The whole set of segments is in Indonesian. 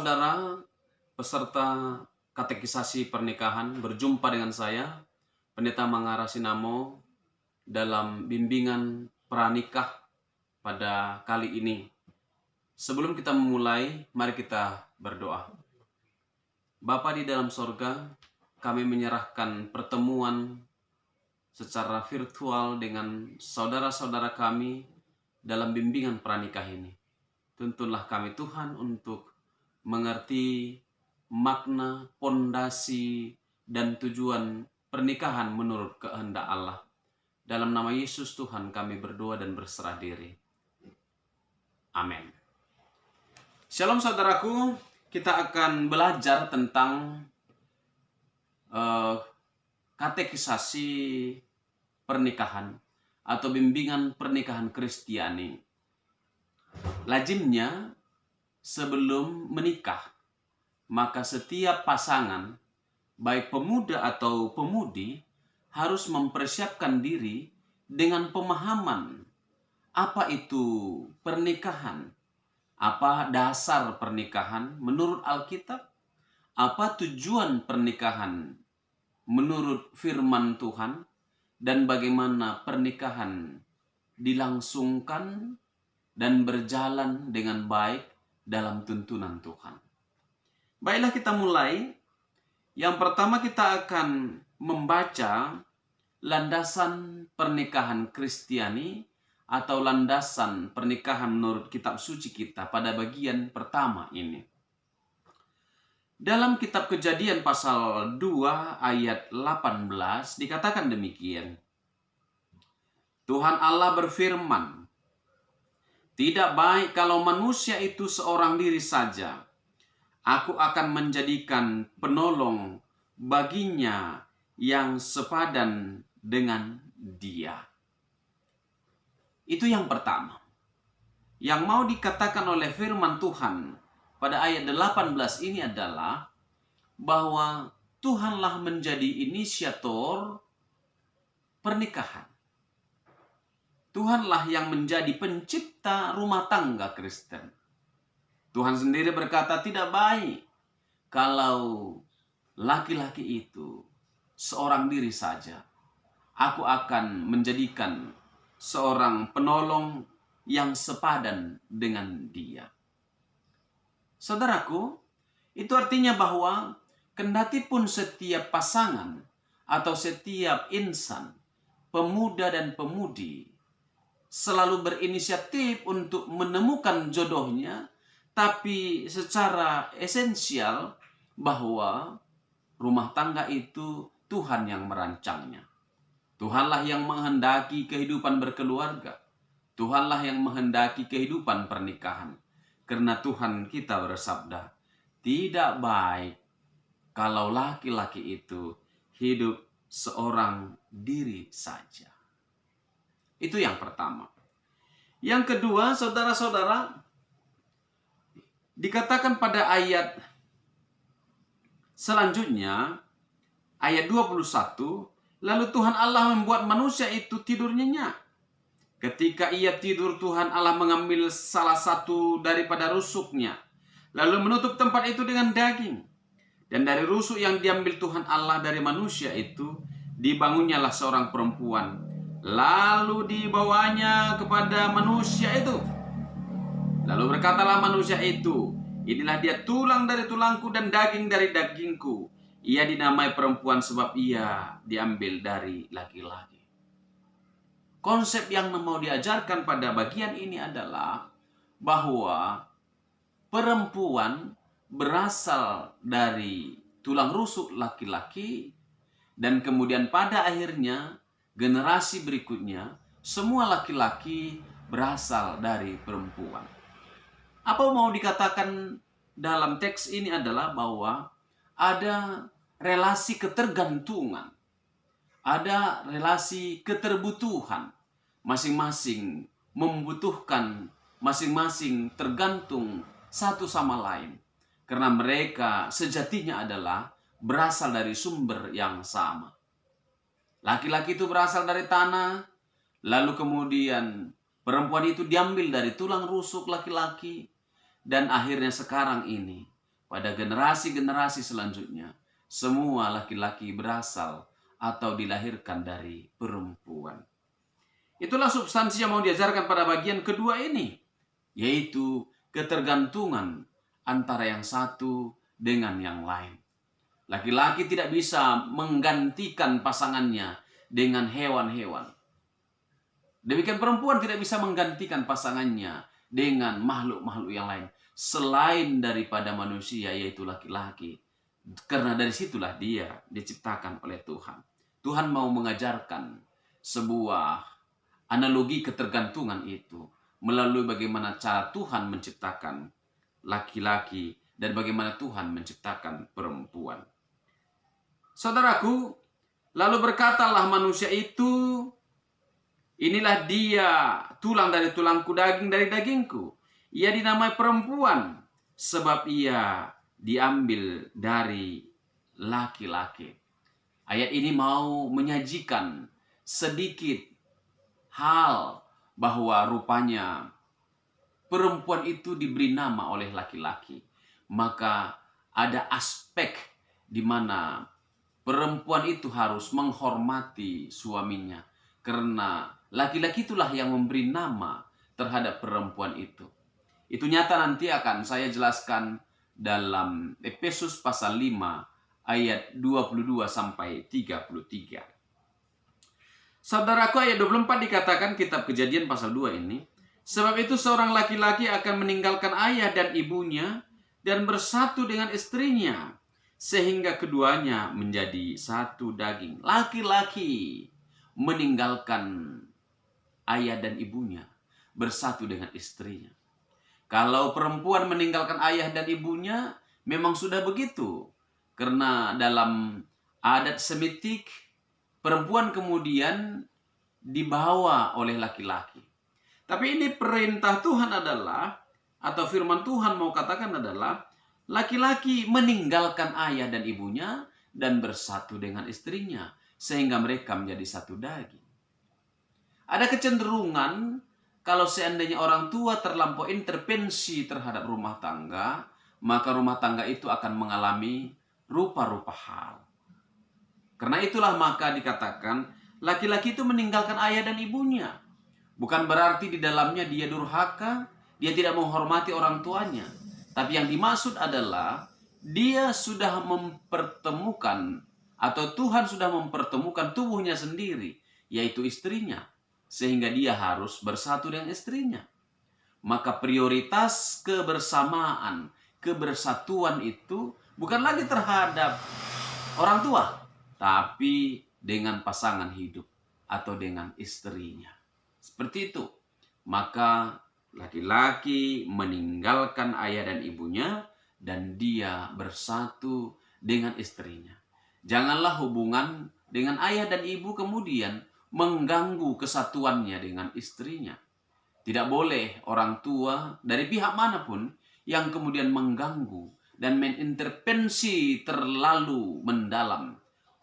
Saudara, peserta katekisasi pernikahan berjumpa dengan saya, Pendeta Mangara Sinamo, dalam bimbingan pranikah pada kali ini. Sebelum kita memulai, mari kita berdoa. Bapa di dalam sorga, kami menyerahkan pertemuan secara virtual dengan saudara-saudara kami dalam bimbingan pranikah ini. Tuntunlah kami Tuhan untuk mengerti makna, pondasi, dan tujuan pernikahan menurut kehendak Allah. Dalam nama Yesus Tuhan kami berdoa dan berserah diri. Amin. Shalom saudaraku, kita akan belajar tentang katekisasi pernikahan atau bimbingan pernikahan Kristiani. Lazimnya sebelum menikah, maka setiap pasangan, baik pemuda atau pemudi, harus mempersiapkan diri dengan pemahaman apa itu pernikahan, apa dasar pernikahan menurut Alkitab, apa tujuan pernikahan menurut firman Tuhan, dan bagaimana pernikahan dilangsungkan dan berjalan dengan baik dalam tuntunan Tuhan. Baiklah, kita mulai. Yang pertama kita akan membaca landasan pernikahan Kristiani atau landasan pernikahan menurut kitab suci kita pada bagian pertama ini. Dalam kitab Kejadian pasal 2 ayat 18 dikatakan demikian. Tuhan Allah berfirman, "Tidak baik kalau manusia itu seorang diri saja. Aku akan menjadikan penolong baginya yang sepadan dengan dia." Itu yang pertama. Yang mau dikatakan oleh firman Tuhan pada ayat 18 ini adalah bahwa Tuhanlah menjadi inisiator pernikahan. Tuhanlah yang menjadi pencipta rumah tangga Kristen. Tuhan sendiri berkata, tidak baik kalau laki-laki itu seorang diri saja. Aku akan menjadikan seorang penolong yang sepadan dengan dia. Saudaraku, itu artinya bahwa kendati pun setiap pasangan atau setiap insan, pemuda dan pemudi, selalu berinisiatif untuk menemukan jodohnya, tapi secara esensial bahwa rumah tangga itu Tuhan yang merancangnya. Tuhanlah yang menghendaki kehidupan berkeluarga. Tuhanlah yang menghendaki kehidupan pernikahan. Karena Tuhan kita bersabda, tidak baik kalau laki-laki itu hidup seorang diri saja. Itu yang pertama. Yang kedua, saudara-saudara, dikatakan pada ayat selanjutnya, ayat 21, lalu Tuhan Allah membuat manusia itu tidur nyenyak. Ketika ia tidur, Tuhan Allah mengambil salah satu daripada rusuknya, lalu menutup tempat itu dengan daging. Dan dari rusuk yang diambil Tuhan Allah dari manusia itu, dibangunnyalah seorang perempuan. Lalu dibawanya kepada manusia itu. Lalu berkatalah manusia itu, inilah dia tulang dari tulangku dan daging dari dagingku. Ia dinamai perempuan sebab ia diambil dari laki-laki. Konsep yang mau diajarkan pada bagian ini adalah bahwa perempuan berasal dari tulang rusuk laki-laki, dan kemudian pada akhirnya generasi berikutnya semua laki-laki berasal dari perempuan. Apa mau dikatakan dalam teks ini adalah bahwa ada relasi ketergantungan, ada relasi keterbutuhan. Masing-masing membutuhkan, masing-masing tergantung satu sama lain. Karena mereka sejatinya adalah berasal dari sumber yang sama. Laki-laki itu berasal dari tanah, lalu kemudian perempuan itu diambil dari tulang rusuk laki-laki, dan akhirnya sekarang ini pada generasi-generasi selanjutnya, semua laki-laki berasal atau dilahirkan dari perempuan. Itulah substansi yang mau diajarkan pada bagian kedua ini, yaitu ketergantungan antara yang satu dengan yang lain. Laki-laki tidak bisa menggantikan pasangannya dengan hewan-hewan. Demikian perempuan tidak bisa menggantikan pasangannya dengan makhluk-makhluk yang lain selain daripada manusia, yaitu laki-laki. Karena dari situlah dia diciptakan oleh Tuhan. Tuhan mau mengajarkan sebuah analogi ketergantungan itu melalui bagaimana cara Tuhan menciptakan laki-laki dan bagaimana Tuhan menciptakan perempuan. Saudaraku, lalu berkatalah manusia itu, inilah dia, tulang dari tulangku, daging dari dagingku. Ia dinamai perempuan sebab ia diambil dari laki-laki. Ayat ini mau menyajikan sedikit hal bahwa rupanya perempuan itu diberi nama oleh laki-laki. Maka ada aspek di mana perempuan itu harus menghormati suaminya. Karena laki-laki itulah yang memberi nama terhadap perempuan itu. Itu nyata nanti akan saya jelaskan dalam Efesus pasal 5 ayat 22 sampai 33. Saudaraku, ayat 24 dikatakan kitab Kejadian pasal 2 ini. Sebab itu seorang laki-laki akan meninggalkan ayah dan ibunya dan bersatu dengan istrinya, sehingga keduanya menjadi satu daging. Laki-laki meninggalkan ayah dan ibunya, bersatu dengan istrinya. Kalau perempuan meninggalkan ayah dan ibunya, memang sudah begitu. Karena dalam adat Semitik, perempuan kemudian dibawa oleh laki-laki. Tapi ini perintah Tuhan adalah, atau firman Tuhan mau katakan adalah, laki-laki meninggalkan ayah dan ibunya dan bersatu dengan istrinya, sehingga mereka menjadi satu daging. Ada kecenderungan kalau seandainya orang tua terlampau intervensi terhadap rumah tangga, maka rumah tangga itu akan mengalami rupa-rupa hal. Karena itulah maka dikatakan laki-laki itu meninggalkan ayah dan ibunya. Bukan berarti di dalamnya dia durhaka, dia tidak menghormati orang tuanya. Tapi yang dimaksud adalah dia sudah mempertemukan atau Tuhan sudah mempertemukan tubuhnya sendiri, yaitu istrinya. Sehingga dia harus bersatu dengan istrinya. Maka prioritas kebersamaan, kebersatuan itu bukan lagi terhadap orang tua, tapi dengan pasangan hidup atau dengan istrinya. Seperti itu. Maka laki-laki meninggalkan ayah dan ibunya dan dia bersatu dengan istrinya. Janganlah hubungan dengan ayah dan ibu kemudian mengganggu kesatuannya dengan istrinya. Tidak boleh orang tua dari pihak manapun yang kemudian mengganggu dan mengintervensi terlalu mendalam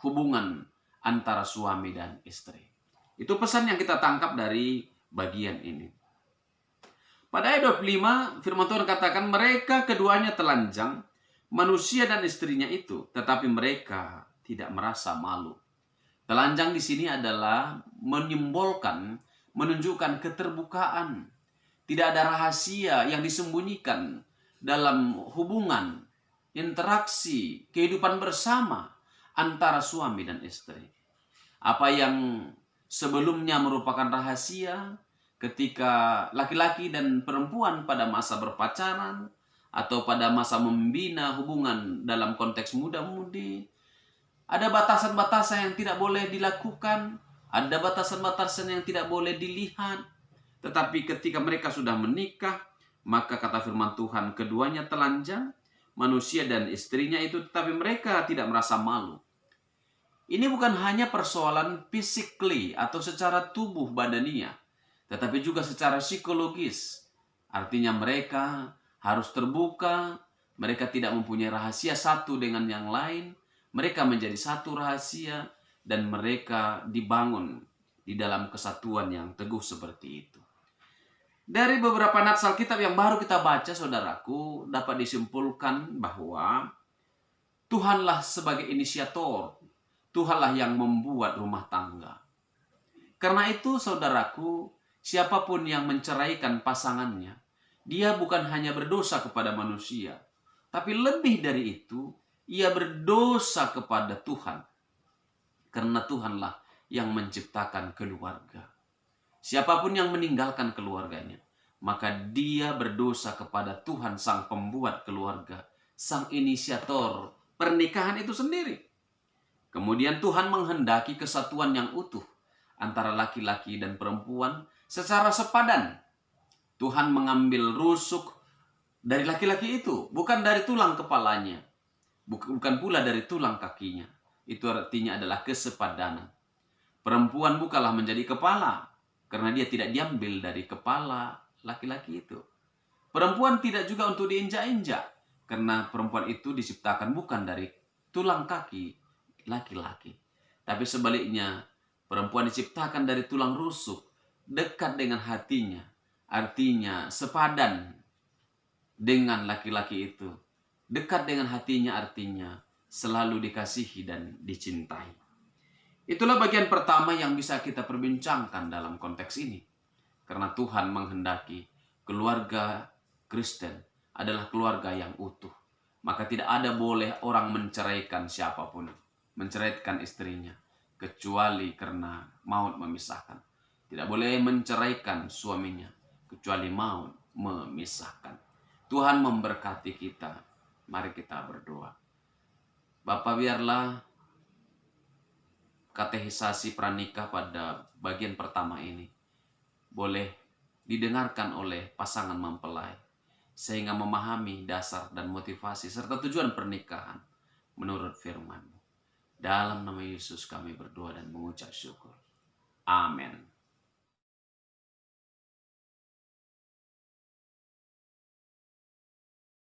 hubungan antara suami dan istri. Itu pesan yang kita tangkap dari bagian ini. Pada ayat 25, firman Tuhan katakan, mereka keduanya telanjang, manusia dan istrinya itu, tetapi mereka tidak merasa malu. Telanjang di sini adalah menyimbolkan, menunjukkan keterbukaan. Tidak ada rahasia yang disembunyikan dalam hubungan, interaksi, kehidupan bersama antara suami dan istri. Apa yang sebelumnya merupakan rahasia ketika laki-laki dan perempuan pada masa berpacaran atau pada masa membina hubungan dalam konteks muda-mudi, ada batasan-batasan yang tidak boleh dilakukan, ada batasan-batasan yang tidak boleh dilihat. Tetapi ketika mereka sudah menikah, maka kata firman Tuhan, keduanya telanjang, manusia dan istrinya itu, tetapi mereka tidak merasa malu. Ini bukan hanya persoalan physically atau secara tubuh badania, tetapi juga secara psikologis. Artinya mereka harus terbuka, mereka tidak mempunyai rahasia satu dengan yang lain, mereka menjadi satu rahasia dan mereka dibangun di dalam kesatuan yang teguh seperti itu. Dari beberapa nats Alkitab yang baru kita baca, saudaraku, dapat disimpulkan bahwa Tuhanlah sebagai inisiator. Tuhanlah yang membuat rumah tangga. Karena itu saudaraku, siapapun yang menceraikan pasangannya, dia bukan hanya berdosa kepada manusia, tapi lebih dari itu, ia berdosa kepada Tuhan. Karena Tuhanlah yang menciptakan keluarga. Siapapun yang meninggalkan keluarganya, maka dia berdosa kepada Tuhan sang pembuat keluarga, sang inisiator pernikahan itu sendiri. Kemudian Tuhan menghendaki kesatuan yang utuh antara laki-laki dan perempuan secara sepadan. Tuhan mengambil rusuk dari laki-laki itu, bukan dari tulang kepalanya, bukan pula dari tulang kakinya. Itu artinya adalah kesepadanan. Perempuan bukanlah menjadi kepala, karena dia tidak diambil dari kepala laki-laki itu. Perempuan tidak juga untuk diinjak-injak, karena perempuan itu diciptakan bukan dari tulang kaki laki-laki. Tapi sebaliknya, perempuan diciptakan dari tulang rusuk, dekat dengan hatinya. Artinya sepadan dengan laki-laki itu. Dekat dengan hatinya artinya selalu dikasihi dan dicintai. Itulah bagian pertama yang bisa kita perbincangkan dalam konteks ini. Karena Tuhan menghendaki keluarga Kristen adalah keluarga yang utuh. Maka tidak ada boleh orang menceraikan siapapun. Menceraikan istrinya. Kecuali karena maut memisahkan. Tidak boleh menceraikan suaminya. Kecuali maut memisahkan. Tuhan memberkati kita. Mari kita berdoa. Bapa, biarlah katekisasi pranikah pada bagian pertama ini boleh didengarkan oleh pasangan mempelai, sehingga memahami dasar dan motivasi serta tujuan pernikahan menurut firman-Mu. Dalam nama Yesus kami berdoa dan mengucap syukur. Amin.